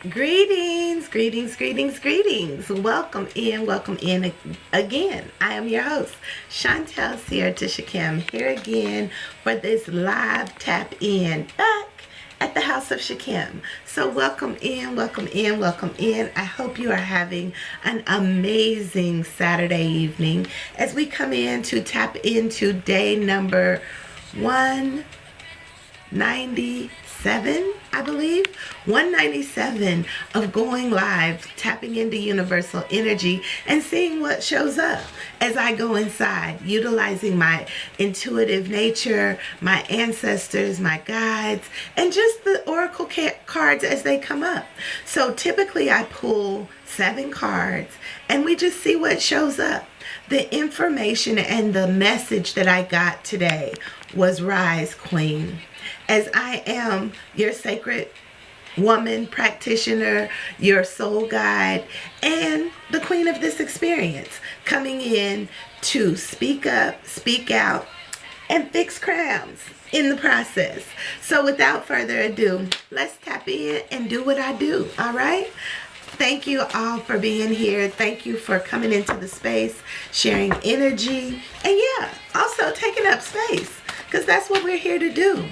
Greetings, greetings, greetings, greetings. Welcome in again. I am your host, Chantel Sierra Tisha Kim, here again for this live tap in back at the house of Shakim. So welcome in, welcome in, welcome in. I hope you are having an amazing Saturday evening as we come in to tap into day number 197, I believe, 197 of going live, tapping into universal energy and seeing what shows up as I go inside, utilizing my intuitive nature, my ancestors, my guides, and just the oracle cards as they come up. So typically I pull 7 cards and we just see what shows up. The information and the message that I got today was Rise, Queen. As I am your sacred woman practitioner, your soul guide, and the queen of this experience, coming in to speak up, speak out, and fix crowns in the process. So without further ado, let's tap in and do what I do, all right? Thank you all for being here. Thank you for coming into the space, sharing energy, and yeah, also taking up space, because that's what we're here to do.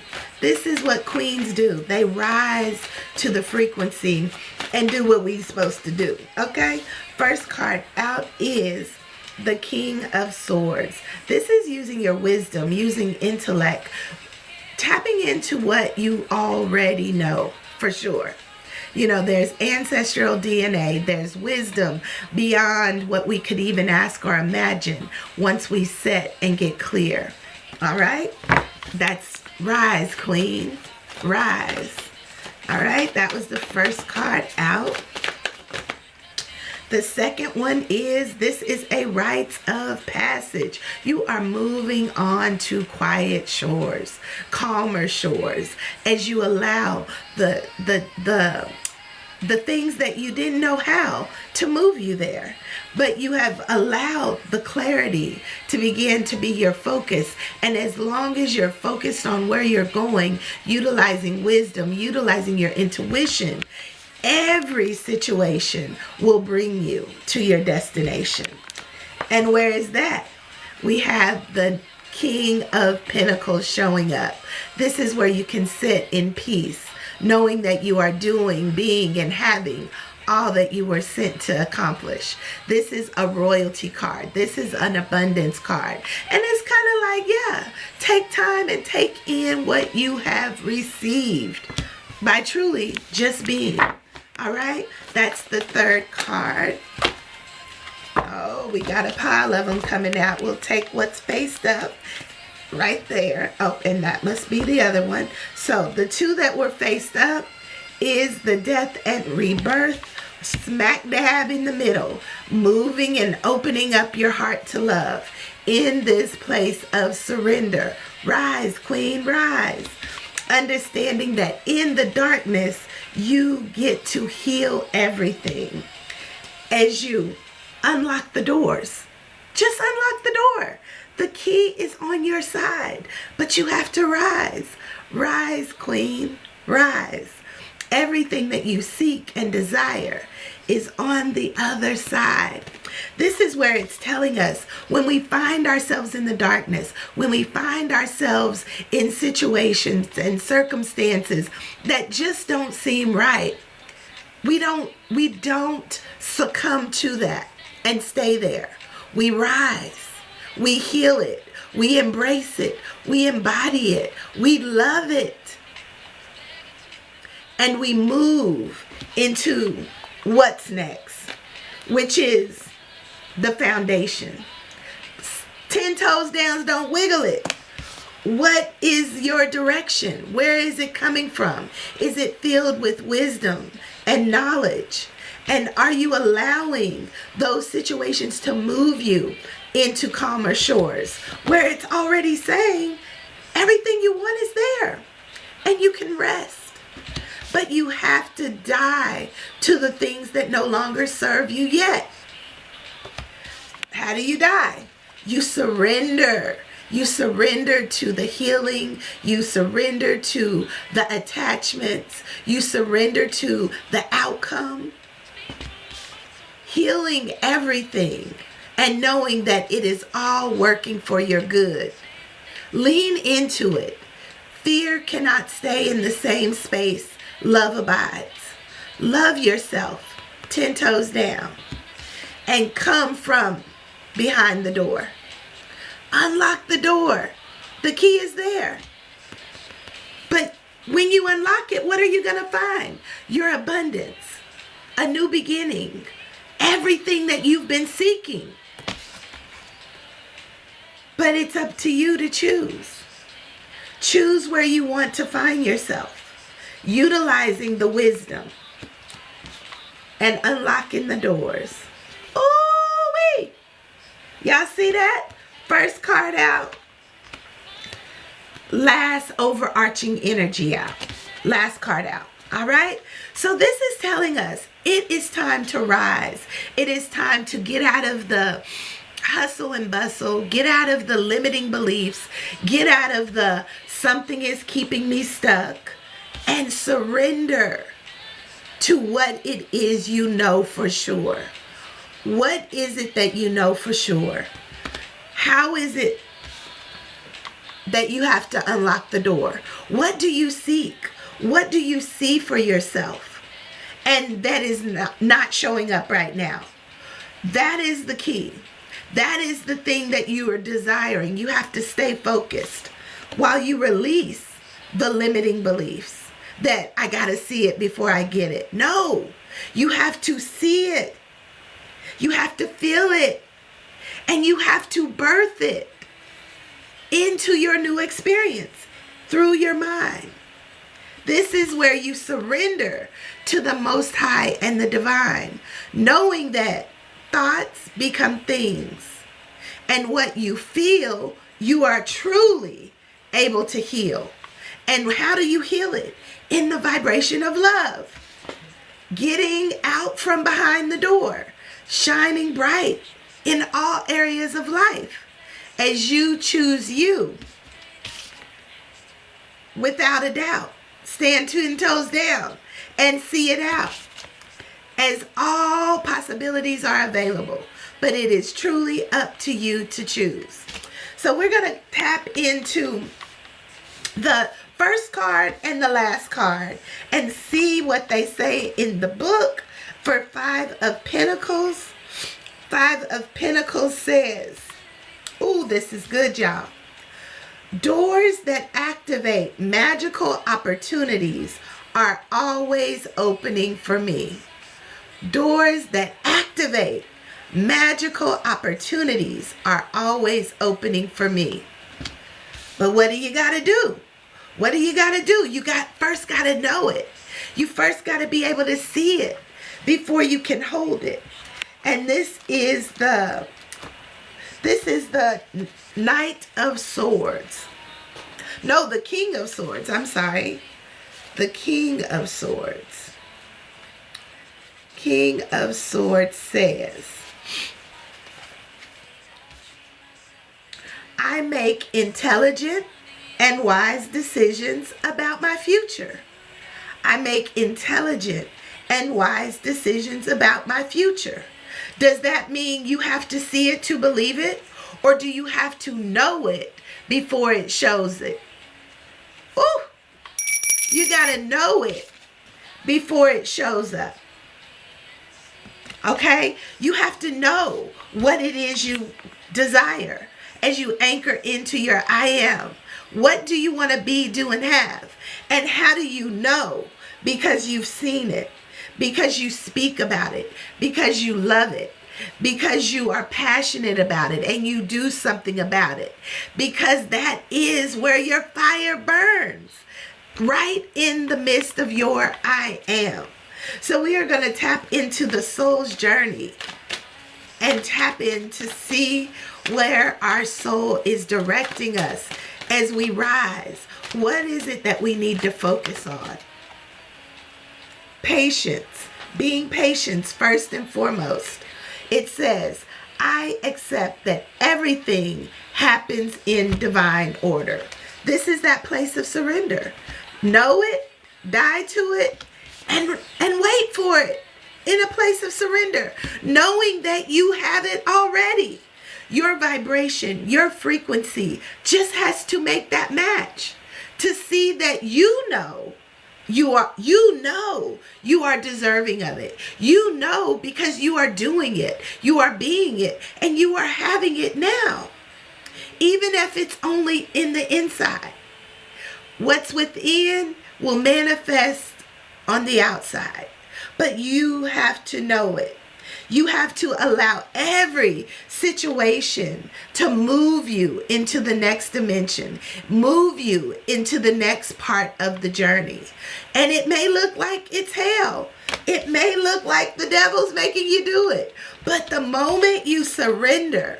This is what queens do. They rise to the frequency and do what we're supposed to do, okay? First card out is the King of Swords. This is using your wisdom, using intellect, tapping into what you already know for sure. You know, there's ancestral DNA, there's wisdom beyond what we could even ask or imagine once we set and get clear. All right? That's Rise, Queen. Rise. All right? That was the first card out. The second one is, this is a rites of passage. You are moving on to quiet shores, calmer shores, as you allow the things that you didn't know how to move you there. But you have allowed the clarity to begin to be your focus. And as long as you're focused on where you're going, utilizing wisdom, utilizing your intuition, every situation will bring you to your destination. And where is that? We have the King of Pentacles showing up. This is where you can sit in peace, knowing that you are doing, being, and having all that you were sent to accomplish. This is a royalty card. This is an abundance card. And it's kind of like, yeah, take time and take in what you have received by truly just being. All right, that's the third card. Oh, we got a pile of them coming out. We'll take what's faced up right there. Oh, and that must be the other one. So the two that were faced up is the Death and Rebirth, smack dab in the middle, moving and opening up your heart to love in this place of surrender. Rise, Queen, rise. Understanding that in the darkness, you get to heal everything as you unlock the doors. Just unlock the door. The key is on your side, but you have to rise. Rise, Queen, rise. Everything that you seek and desire is on the other side. This is where it's telling us when we find ourselves in the darkness, when we find ourselves in situations and circumstances that just don't seem right, we don't succumb to that and stay there. We rise. We heal it. We embrace it. We embody it. We love it. And we move into what's next, which is the foundation. 10 toes down, don't wiggle it. What is your direction? Where is it coming from? Is it filled with wisdom and knowledge? And are you allowing those situations to move you into calmer shores where it's already saying everything you want is there and you can rest? But you have to die to the things that no longer serve you yet. How do you die? You surrender You surrender to the healing. You surrender to the attachments. You surrender to the outcome. Healing everything and knowing that it is all working for your good. Lean into it. Fear cannot stay in the same space. Love abides. Love yourself 10 toes down and come from behind the door. Unlock the door. The key is there. But when you unlock it, what are you going to find? Your abundance, a new beginning, everything that you've been seeking. But it's up to you to choose. Choose where you want to find yourself, utilizing the wisdom and unlocking the doors. Ooh-wee! Y'all see that? First card out. Last overarching energy out. Last card out. All right? So this is telling us it is time to rise. It is time to get out of the hustle and bustle. Get out of the limiting beliefs. Get out of the something is keeping me stuck. And surrender to what it is you know for sure. What is it that you know for sure? How is it that you have to unlock the door? What do you seek? What do you see for yourself? And that is not showing up right now. That is the key. That is the thing that you are desiring. You have to stay focused while you release the limiting beliefs that I got to see it before I get it. No, you have to see it. You have to feel it. And you have to birth it into your new experience through your mind. This is where you surrender to the Most High and the Divine, knowing that thoughts become things. And what you feel, you are truly able to heal. And how do you heal it? In the vibration of love. Getting out from behind the door. Shining bright in all areas of life. As you choose you. Without a doubt. Stand 10 toes down and see it out. As all possibilities are available. But it is truly up to you to choose. So we're going to tap into the first card and the last card and see what they say in the book for 5 of Pentacles. 5 of Pentacles says, ooh, this is good, y'all. Doors that activate magical opportunities are always opening for me. Doors that activate magical opportunities are always opening for me. But what do you got to do? What do you got to do? You first got to know it. You first got to be able to see it before you can hold it. And this is the Knight of Swords. No, the King of Swords. I'm sorry. The King of Swords. King of Swords says, I make intelligent and wise decisions about my future. I make intelligent and wise decisions about my future. Does that mean you have to see it to believe it? Or do you have to know it before it shows it? Ooh, you got to know it before it shows up. Okay? You have to know what it is you desire as you anchor into your I am. What do you want to be, do, and have? And how do you know? Because you've seen it. Because you speak about it. Because you love it. Because you are passionate about it and you do something about it. Because that is where your fire burns. Right in the midst of your I am. So we are going to tap into the soul's journey and tap in to see where our soul is directing us as we rise. What is it that we need to focus on? Patience. Being patient first and foremost. It says, I accept that everything happens in divine order. This is that place of surrender. Know it, die to it, and wait for it in a place of surrender, knowing that you have it already. Your vibration, your frequency just has to make that match to see that you know you are deserving of it. You know, because you are doing it, you are being it, and you are having it now. Even if it's only in the inside. What's within will manifest on the outside. But you have to know it. You have to allow every situation to move you into the next dimension, move you into the next part of the journey. And it may look like it's hell. It may look like the devil's making you do it. But the moment you surrender,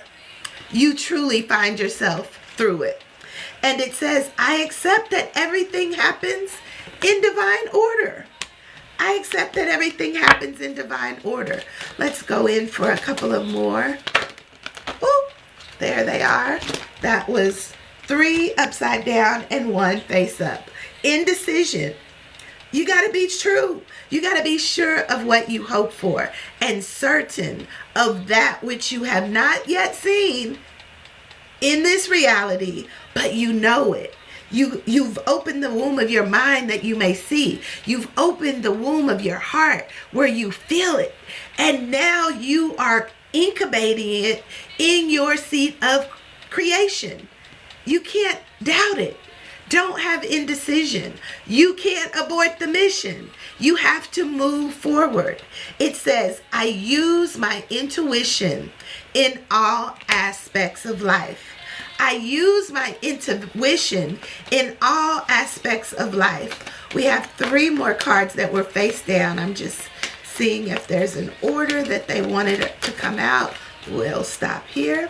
you truly find yourself through it. And it says, I accept that everything happens in divine order. I accept that everything happens in divine order. Let's go in for a couple of more. Oh, there they are. That was 3 upside down and 1 face up. Indecision. You got to be true. You got to be sure of what you hope for and certain of that which you have not yet seen in this reality, but you know it. You've opened the womb of your mind that you may see. You've opened the womb of your heart where you feel it. And now you are incubating it in your seat of creation. You can't doubt it. Don't have indecision. You can't abort the mission. You have to move forward. It says, I use my intuition in all aspects of life. I use my intuition in all aspects of life. We have 3 more cards that were face down. I'm just seeing if there's an order that they wanted it to come out. We'll stop here.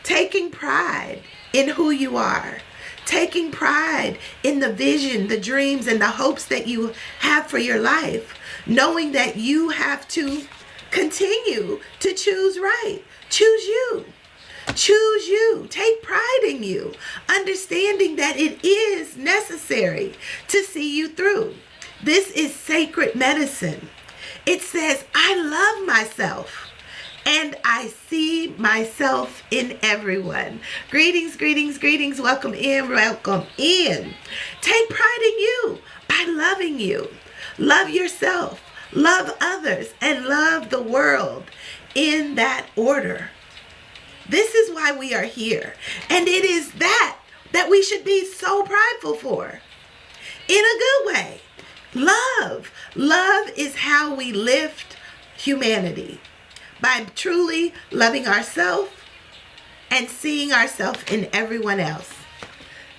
Taking pride in who you are. Taking pride in the vision, the dreams, and the hopes that you have for your life. Knowing that you have to continue to choose right. Choose you. Choose you. Take pride in you. Understanding that it is necessary to see you through. This is sacred medicine. It says, I love myself and I see myself in everyone. Greetings, greetings, greetings. Welcome in, welcome in. Take pride in you by loving you. Love yourself, love others, and love the world in that order. This is why we are here. And it is that we should be so prideful for. In a good way. Love. Love is how we lift humanity. By truly loving ourselves and seeing ourselves in everyone else.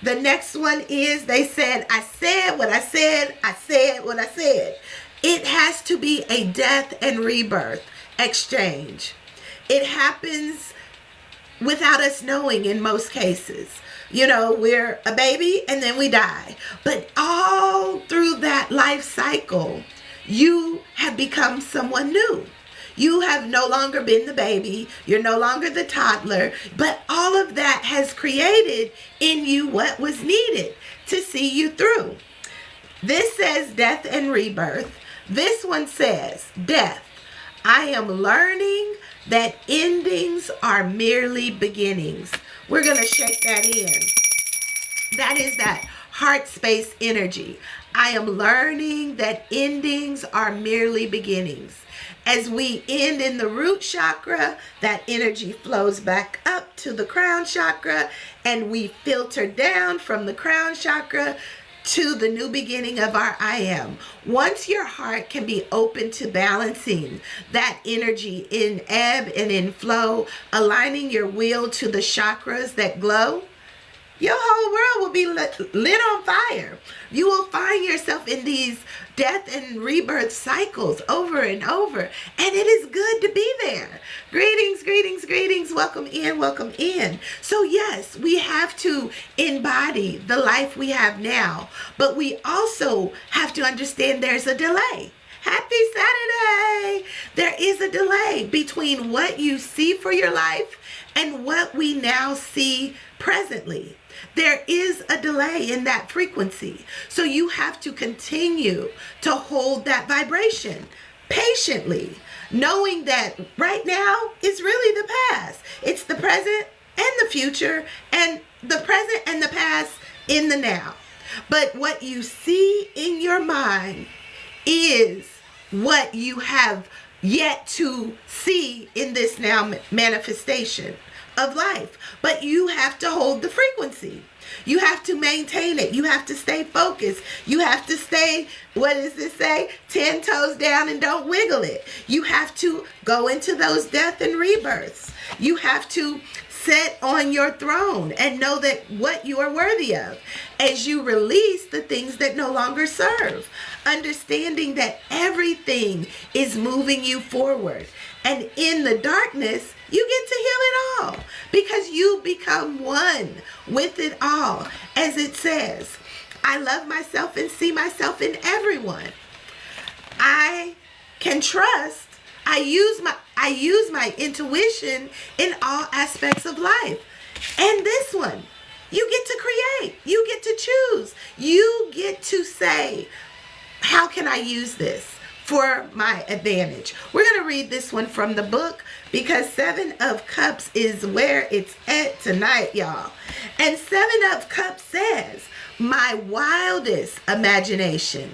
The next one is, they said, I said what I said, I said what I said. It has to be a death and rebirth exchange. It happens without us knowing in most cases. You know, we're a baby and then we die. But all through that life cycle, you have become someone new. You have no longer been the baby. You're no longer the toddler. But all of that has created in you what was needed to see you through. This says death and rebirth. This one says death. I am learning that endings are merely beginnings. We're going to shake that in. That is that heart space energy. I am learning that endings are merely beginnings. As we end in the root chakra, that energy flows back up to the crown chakra, and we filter down from the crown chakra to the new beginning of our I am. Once your heart can be open to balancing that energy in ebb and in flow, aligning your wheel to the chakras that glow, your whole world will be lit on fire. You will find yourself in these death and rebirth cycles over and over. And it is good to be there. Greetings, greetings, greetings. Welcome in, welcome in. So yes, we have to embody the life we have now. But we also have to understand there's a delay. Happy Saturday. There is a delay between what you see for your life and what we now see presently. There is a delay in that frequency. So you have to continue to hold that vibration patiently, knowing that right now is really the past. It's the present and the future, and the present and the past in the now. But what you see in your mind is what you have yet to see in this now manifestation of life. But you have to hold the frequency. You have to maintain it. You have to stay focused. You have to stay, what does it say? 10 toes down and don't wiggle it. You have to go into those death and rebirths. You have to sit on your throne and know that what you are worthy of as you release the things that no longer serve. Understanding that everything is moving you forward. And in the darkness, you get to heal it all because you become one with it all. As it says, I love myself and see myself in everyone. I can trust. I use my intuition in all aspects of life. And this one, you get to create. You get to choose. You get to say, how can I use this for my advantage? We're going to read this one from the book because 7 of Cups is where it's at tonight, y'all. And 7 of Cups says, my wildest imagination.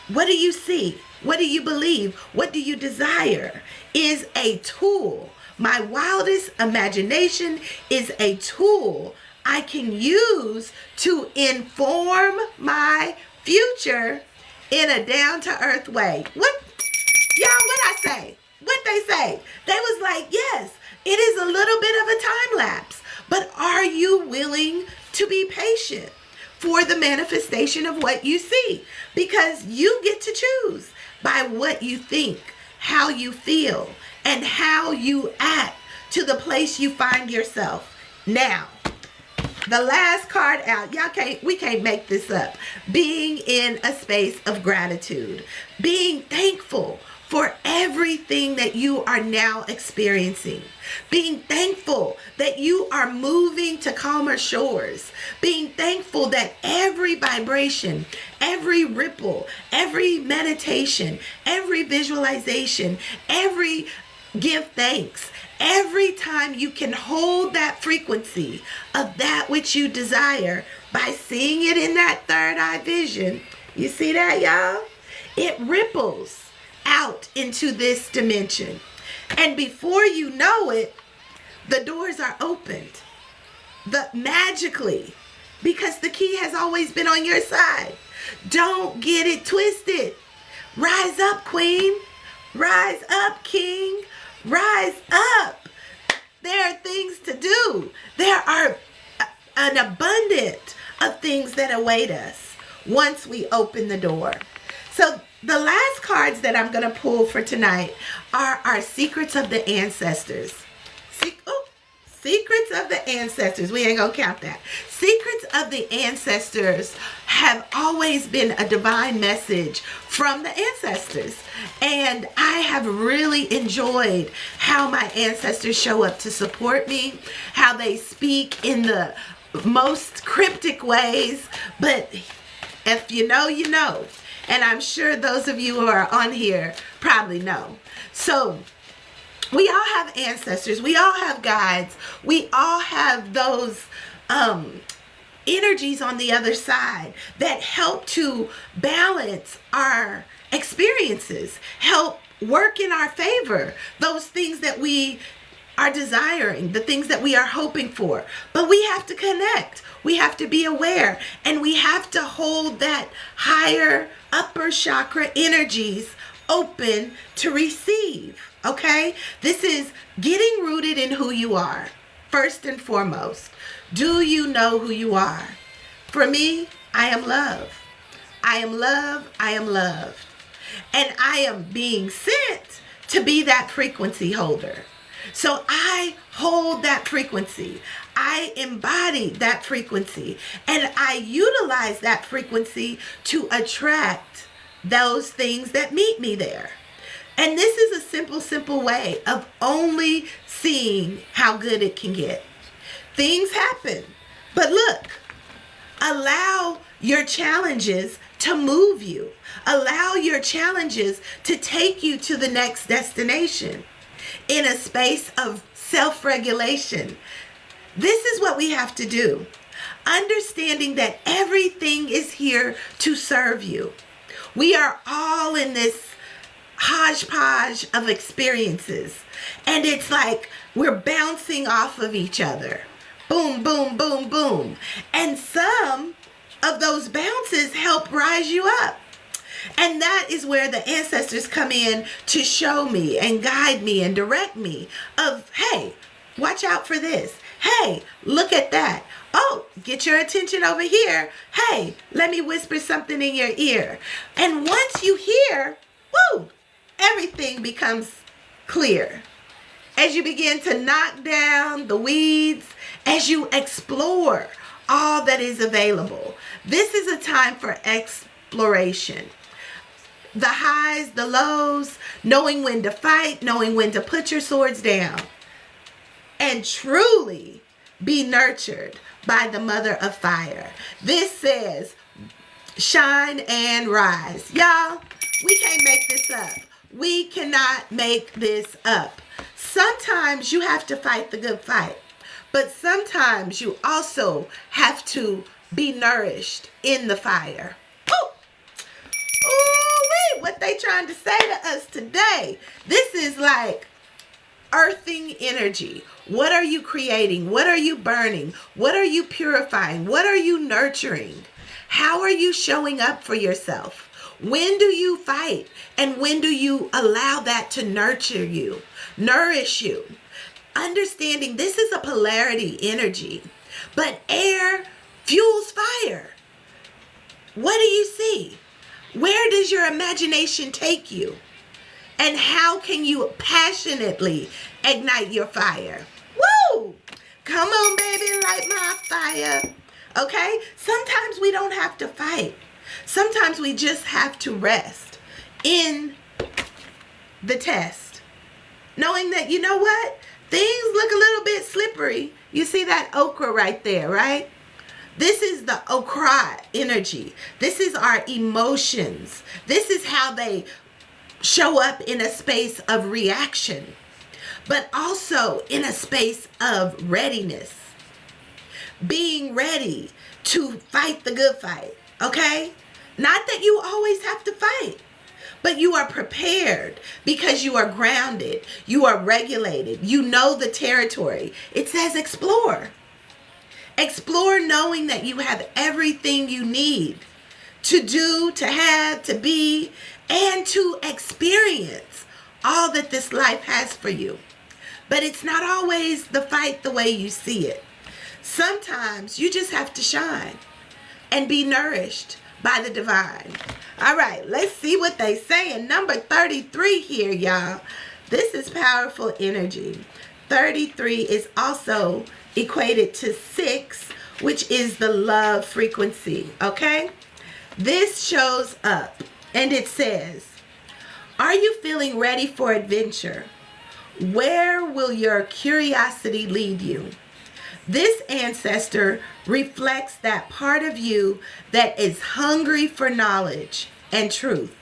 What do you see? What do you believe? What do you desire? Is a tool. My wildest imagination is a tool I can use to inform my future in a down-to-earth way. What? Y'all, what I say? What they say? They was like, yes, it is a little bit of a time lapse, but are you willing to be patient for the manifestation of what you see? Because you get to choose by what you think, how you feel, and how you act to the place you find yourself. Now, the last card out, we can't make this up. Being in a space of gratitude, being thankful for everything that you are now experiencing, being thankful that you are moving to calmer shores, being thankful that every vibration, every ripple, every meditation, every visualization, every give thanks, every time you can hold that frequency of that which you desire by seeing it in that third eye vision. You see that, y'all? It ripples out into this dimension. And before you know it, the doors are opened. Magically, because the key has always been on your side. Don't get it twisted. Rise up, queen. Rise up, king. Rise up. There are things to do. There are an abundance of things that await us once we open the door. So the last cards that I'm going to pull for tonight are our Secrets of the Ancestors. Secrets of the Ancestors. We ain't going to count that. Secrets of the Ancestors have always been a divine message from the ancestors. And I have really enjoyed how my ancestors show up to support me, how they speak in the most cryptic ways. But if you know, you know. And I'm sure those of you who are on here probably know. So we all have ancestors. We all have guides. We all have those energies on the other side that help to balance our experiences, help work in our favor, those things that we are desiring, the things that we are hoping for. But we have to connect. We have to be aware, and we have to hold that higher upper chakra energies open to receive. Okay? This is getting rooted in who you are. First and foremost, do you know who you are? For me, I am love. I am love. I am loved. And I am being sent to be that frequency holder. So I hold that frequency. I embody that frequency. And I utilize that frequency to attract those things that meet me there. And this is a simple way of only seeing how good it can get. Things happen, but look, allow your challenges to move you. Allow your challenges to take you to the next destination in a space of self-regulation. This is what we have to do. Understanding that everything is here to serve you. We are all in this hodgepodge of experiences, and it's like we're bouncing off of each other. Boom, boom, boom, boom. And some of those bounces help rise you up. And that is where the ancestors come in to show me and guide me and direct me of, hey, watch out for this. Hey, look at that. Oh, get your attention over here. Hey, let me whisper something in your ear. And once you hear, woo, everything becomes clear. As you begin to knock down the weeds, as you explore all that is available. This is a time for exploration. The highs, the lows, knowing when to fight, knowing when to put your swords down. And truly be nurtured by the Mother of Fire. This says, shine and rise. Y'all, we can't make this up. We cannot make this up. Sometimes you have to fight the good fight. But sometimes you also have to be nourished in the fire. Ooh, what they trying to say to us today? This is like earthing energy. What are you creating? What are you burning? What are you purifying? What are you nurturing? How are you showing up for yourself? When do you fight? And when do you allow that to nurture you, nourish you? Understanding this is a polarity energy, but air fuels fire. What do you see? Where does your imagination take you? And how can you passionately ignite your fire? Woo! Come on, baby, light my fire. Okay? Sometimes we don't have to fight. Sometimes we just have to rest in the test. Knowing that, you know what? Things look a little bit slippery. You see that okra right there, right? This is the okra energy. This is our emotions. This is how they show up in a space of reaction, but also in a space of readiness. Being ready to fight the good fight, okay? Not that you always have to fight, but you are prepared because you are grounded. You are regulated. You know the territory. It says explore. Explore knowing that you have everything you need to do, to have, to be, and to experience all that this life has for you. But it's not always the fight the way you see it. Sometimes you just have to shine and be nourished by the divine. All right, let's see what they say in number 33 here, y'all. This is powerful energy. 33 is also equated to 6, which is the love frequency, okay? This shows up and it says, are you feeling ready for adventure? Where will your curiosity lead you? This ancestor reflects that part of you that is hungry for knowledge and truth.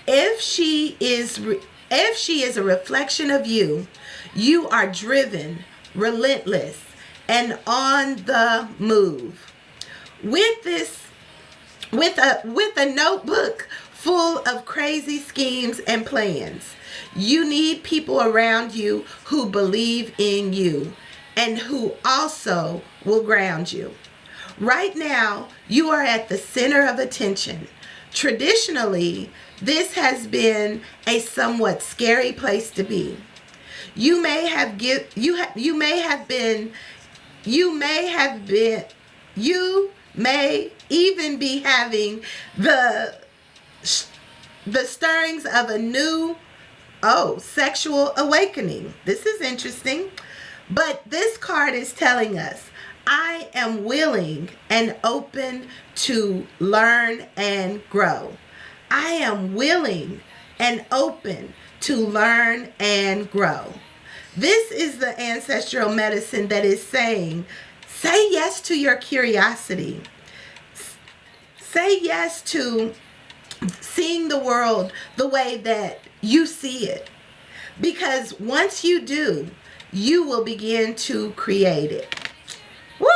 If she is a reflection of you, you are driven, relentless, and on the move. With a notebook full of crazy schemes and plans, you need people around you who believe in you and who also will ground you. Right now, you are at the center of attention. Traditionally, this has been a somewhat scary place to be. You may even be having the stirrings of a new sexual awakening. This is interesting. But this card is telling us, I am willing and open to learn and grow. I am willing and open to learn and grow. This is the ancestral medicine that is saying, say yes to your curiosity. Say yes to seeing the world the way that you see it. Because once you do, you will begin to create it. Woo!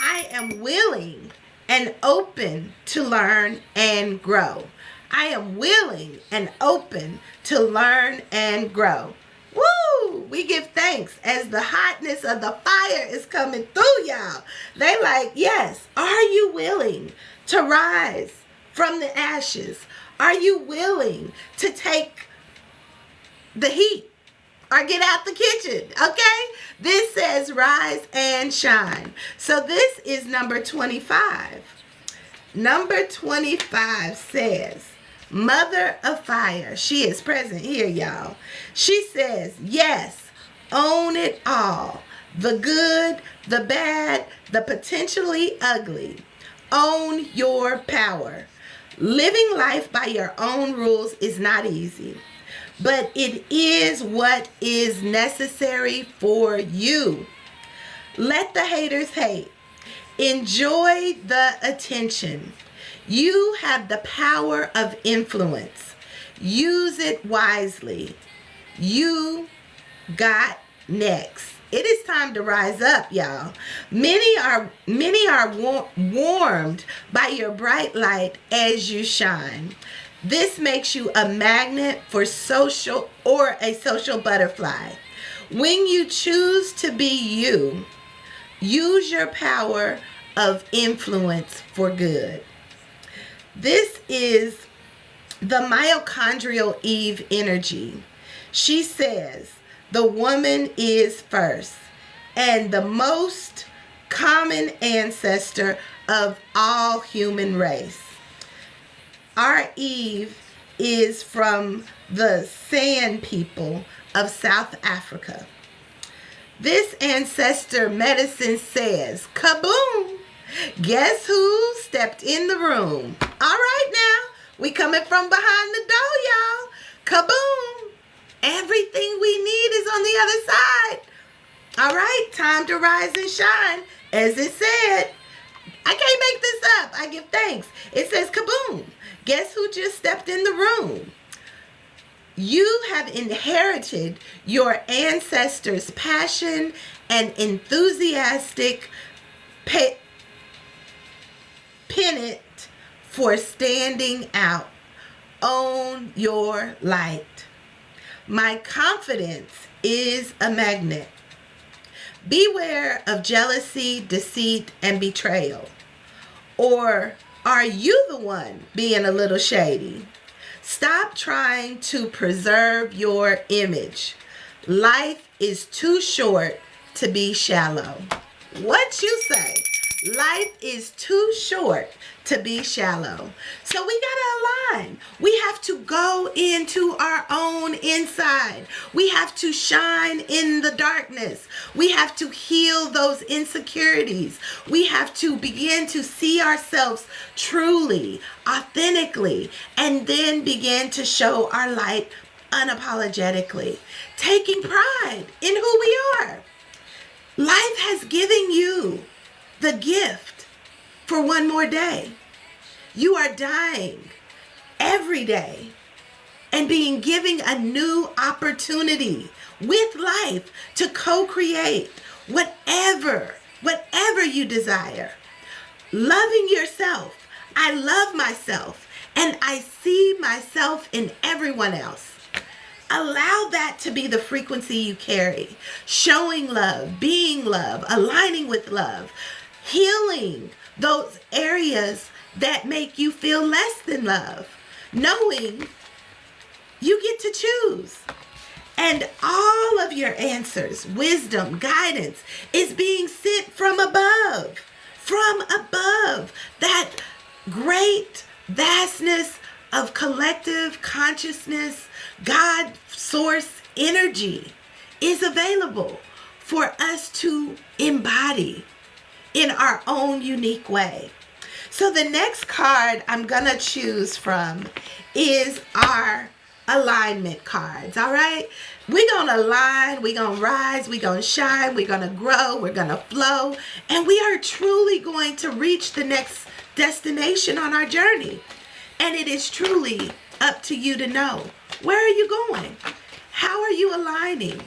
I am willing and open to learn and grow. I am willing and open to learn and grow. Woo! We give thanks as the hotness of the fire is coming through, y'all. They like, yes, are you willing to rise from the ashes? Are you willing to take the heat or get out the kitchen? Okay? This says rise and shine. So this is number 25. Number 25 says, Mother of Fire. She is present here, y'all. She says, yes, own it all. The good, the bad, the potentially ugly. Own your power. Living life by your own rules is not easy, but it is what is necessary for you. Let the haters hate. Enjoy the attention. You have the power of influence. Use it wisely. You got next. It is time to rise up, y'all. Many are warmed by your bright light as you shine. This makes you a magnet for social or a social butterfly. When you choose to be you, use your power of influence for good. This is the mitochondrial Eve energy. She says, the woman is first and the most common ancestor of all human race. Our Eve is from the San people of South Africa. This ancestor medicine says, kaboom! Guess who stepped in the room? All right now, we coming from behind the door, y'all. Kaboom! Everything we need is on the other side. All right, time to rise and shine. As it said, I can't make this up. I give thanks. It says kaboom. Guess who just stepped in the room? You have inherited your ancestors' passion and enthusiastic pennant for standing out. Own your light. My confidence is a magnet. Beware of jealousy, deceit, and betrayal. Or are you the one being a little shady? Stop trying to preserve your image. Life is too short to be shallow. What you say? Life is too short to be shallow. So we gotta align. We have to go into our own inside. We have to shine in the darkness. We have to heal those insecurities. We have to begin to see ourselves truly, authentically, and then begin to show our light unapologetically, taking pride in who we are. Life has given you the gift for one more day. You are dying every day and being given a new opportunity with life to co-create whatever you desire. Loving yourself. I love myself and I see myself in everyone else. Allow that to be the frequency you carry. Showing love, being love, aligning with love, healing those areas that make you feel less than love, knowing you get to choose. And all of your answers, wisdom, guidance is being sent from above. From above. That great vastness of collective consciousness, God source energy is available for us to embody in our own unique way. So the next card I'm going to choose from is our alignment cards, all right? We're going to align, we're going to rise, we're going to shine, we're going to grow, we're going to flow, and we are truly going to reach the next destination on our journey. And it is truly up to you to know, where are you going? How are you aligning?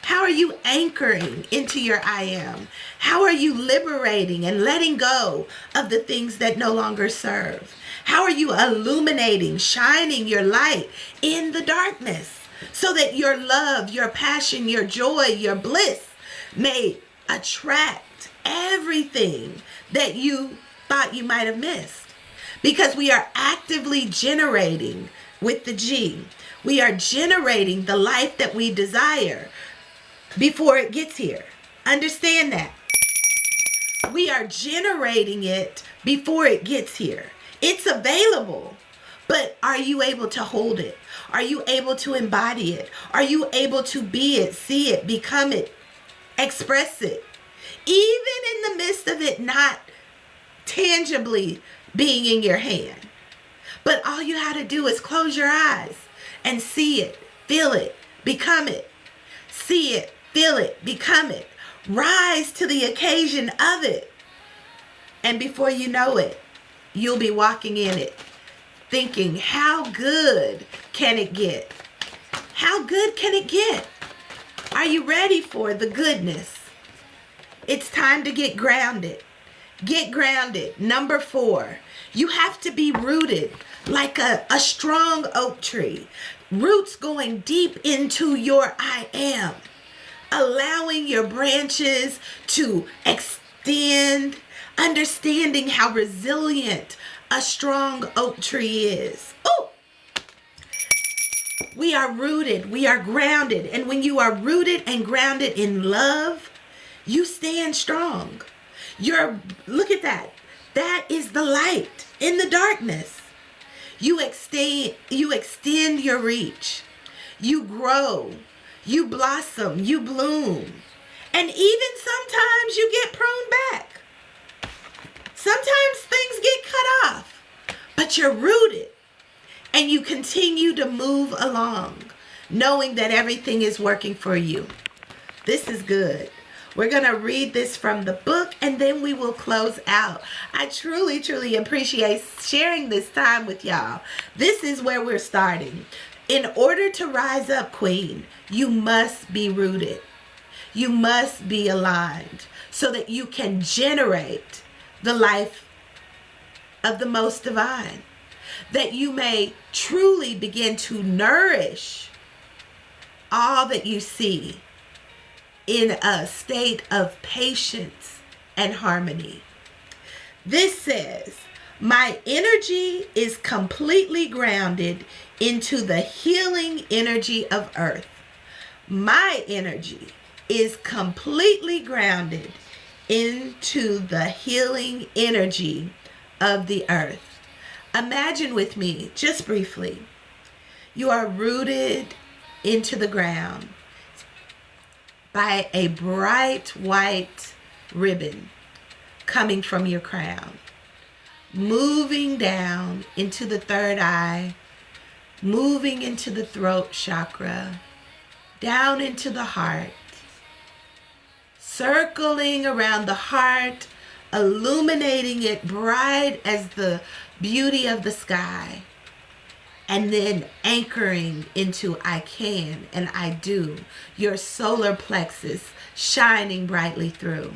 How are you anchoring into your I am? How are you liberating and letting go of the things that no longer serve? How are you illuminating, shining your light in the darkness so that your love, your passion, your joy, your bliss may attract everything that you thought you might have missed? Because we are actively generating with the G. We are generating the life that we desire before it gets here. Understand that. We are generating it before it gets here. It's available, but are you able to hold it? Are you able to embody it? Are you able to be it, see it, become it, express it? Even in the midst of it not tangibly being in your hand. But all you have to do is close your eyes and see it, feel it, become it. See it, feel it, become it. Rise to the occasion of it. And before you know it, you'll be walking in it, thinking, how good can it get? How good can it get? Are you ready for the goodness? It's time to get grounded. Get grounded. Number 4, you have to be rooted like a strong oak tree. Roots going deep into your I am. Allowing your branches to extend, understanding how resilient a strong oak tree is. Oh! We are rooted, we are grounded, and when you are rooted and grounded in love, you stand strong. Look at that. That is the light in the darkness. You extend your reach. You grow. You blossom, you bloom. And even sometimes you get pruned back. Sometimes things get cut off. But you're rooted. And you continue to move along, knowing that everything is working for you. This is good. We're going to read this from the book and then we will close out. I truly, truly appreciate sharing this time with y'all. This is where we're starting. In order to rise up, Queen, you must be rooted. You must be aligned so that you can generate the life of the most divine. That you may truly begin to nourish all that you see in a state of patience and harmony. This says, my energy is completely grounded into the healing energy of earth. My energy is completely grounded into the healing energy of the earth. Imagine with me, just briefly, you are rooted into the ground by a bright white ribbon coming from your crown, moving down into the third eye, moving into the throat chakra, down into the heart, circling around the heart, illuminating it bright as the beauty of the sky, and then anchoring into I can and I do, your solar plexus shining brightly through,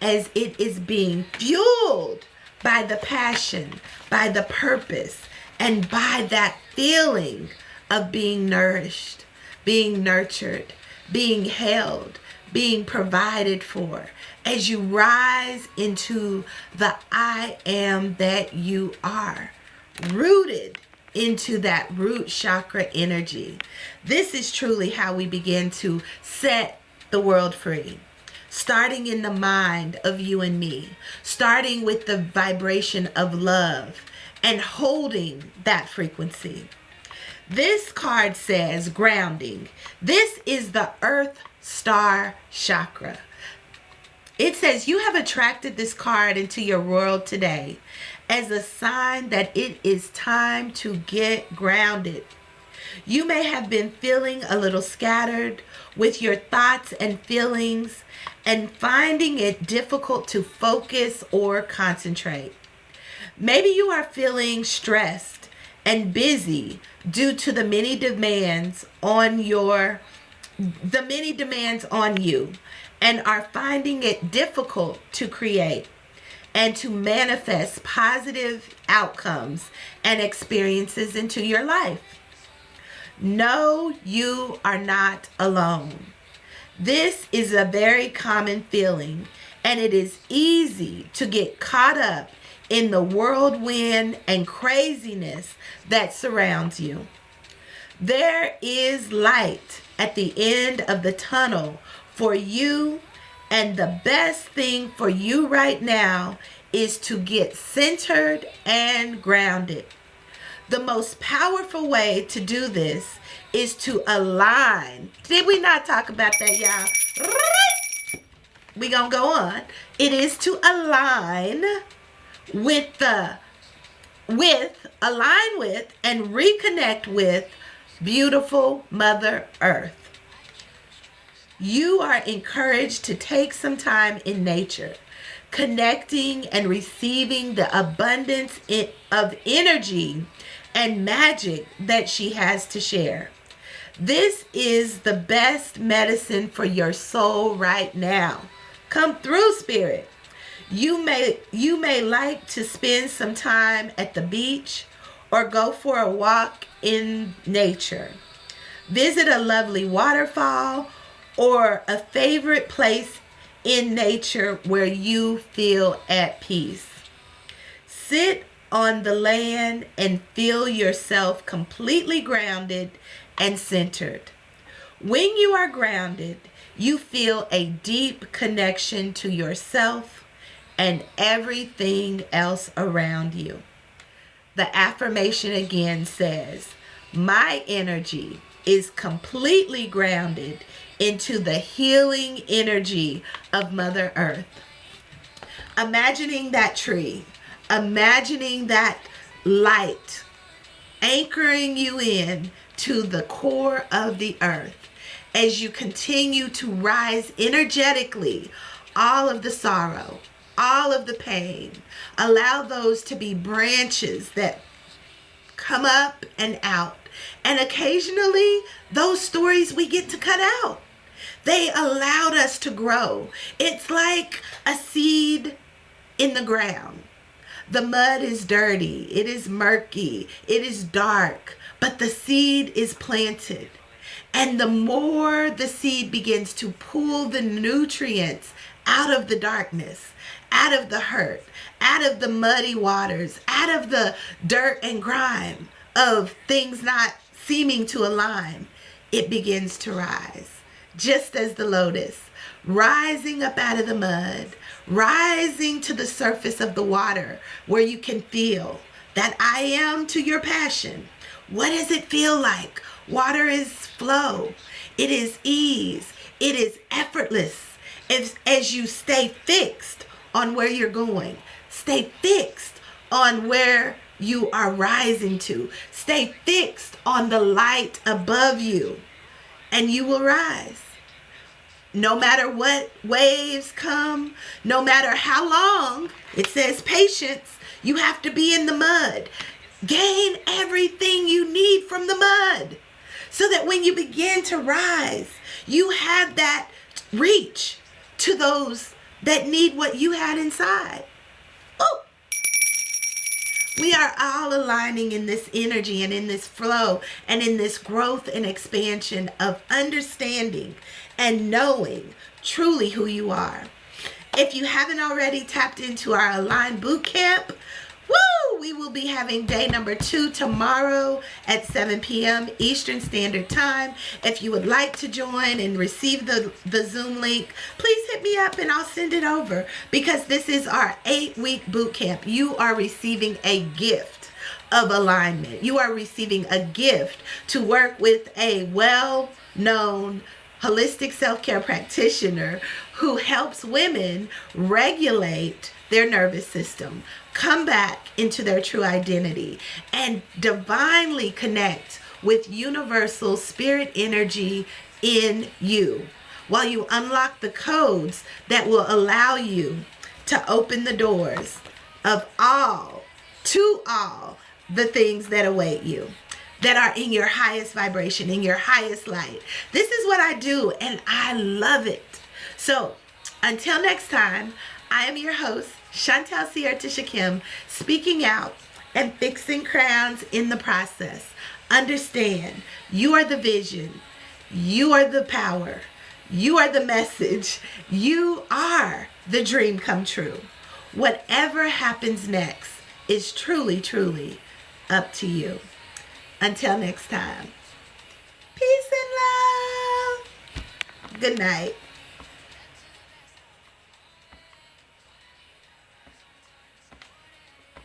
as it is being fueled by the passion, by the purpose, and by that feeling of being nourished, being nurtured, being held, being provided for, as you rise into the I am that you are, rooted into that root chakra energy. This is truly how we begin to set the world free. Starting in the mind of you and me, starting with the vibration of love and holding that frequency. This card says grounding. This is the Earth Star Chakra. It says, you have attracted this card into your world today as a sign that it is time to get grounded. You may have been feeling a little scattered with your thoughts and feelings and finding it difficult to focus or concentrate. Maybe you are feeling stressed and busy due to the many demands on you and are finding it difficult to create and to manifest positive outcomes and experiences into your life. No, you are not alone. This is a very common feeling, and it is easy to get caught up in the whirlwind and craziness that surrounds you. There is light at the end of the tunnel for you, and the best thing for you right now is to get centered and grounded. The most powerful way to do this is to align. Did we not talk about that, y'all? We gonna go on. It is to align with and reconnect with beautiful Mother Earth. You are encouraged to take some time in nature, connecting and receiving the abundance of energy and magic that she has to share. This is the best medicine for your soul right now. Come through, Spirit. You may like to spend some time at the beach or go for a walk in nature. Visit a lovely waterfall or a favorite place in nature where you feel at peace. Sit on the land and feel yourself completely grounded and centered. When you are grounded, you feel a deep connection to yourself and everything else around you. The affirmation again says, my energy is completely grounded into the healing energy of Mother Earth. Imagining that tree, imagining that light anchoring you in to the core of the earth as you continue to rise energetically, all of the sorrow, all of the pain. Allow those to be branches that come up and out. And occasionally, those stories we get to cut out. They allowed us to grow. It's like a seed in the ground. The mud is dirty. It is murky. It is dark. But the seed is planted. And the more the seed begins to pull the nutrients out of the darkness, out of the hurt, out of the muddy waters, out of the dirt and grime of things not seeming to align, it begins to rise. Just as the lotus, rising up out of the mud, rising to the surface of the water where you can feel that I am to your passion. What does it feel like? Water is flow. It is ease. It is effortless. As you stay fixed on where you're going, stay fixed on where you are rising to, stay fixed on the light above you, and you will rise. No matter what waves come, no matter how long, it says patience, you have to be in the mud. Gain everything you need from the mud so that when you begin to rise, you have that reach to those that need what you had inside. Oh! We are all aligning in this energy and in this flow and in this growth and expansion of understanding and knowing truly who you are. If you haven't already tapped into our Align Bootcamp, we will be having day number 2 tomorrow at 7 p.m. Eastern Standard Time. If you would like to join and receive the Zoom link, please hit me up and I'll send it over, because this is our 8-week boot camp. You are receiving a gift of alignment. You are receiving a gift to work with a well-known holistic self-care practitioner who helps women regulate their nervous system, come back into their true identity, and divinely connect with universal spirit energy in you, while you unlock the codes that will allow you to open the doors of all the things that await you, that are in your highest vibration, in your highest light. This is what I do, and I love it. So until next time, I am your host, Chantel Sierra Kim, speaking out and fixing crowns in the process. Understand, you are the vision. You are the power. You are the message. You are the dream come true. Whatever happens next is truly, truly up to you. Until next time, peace and love. Good night.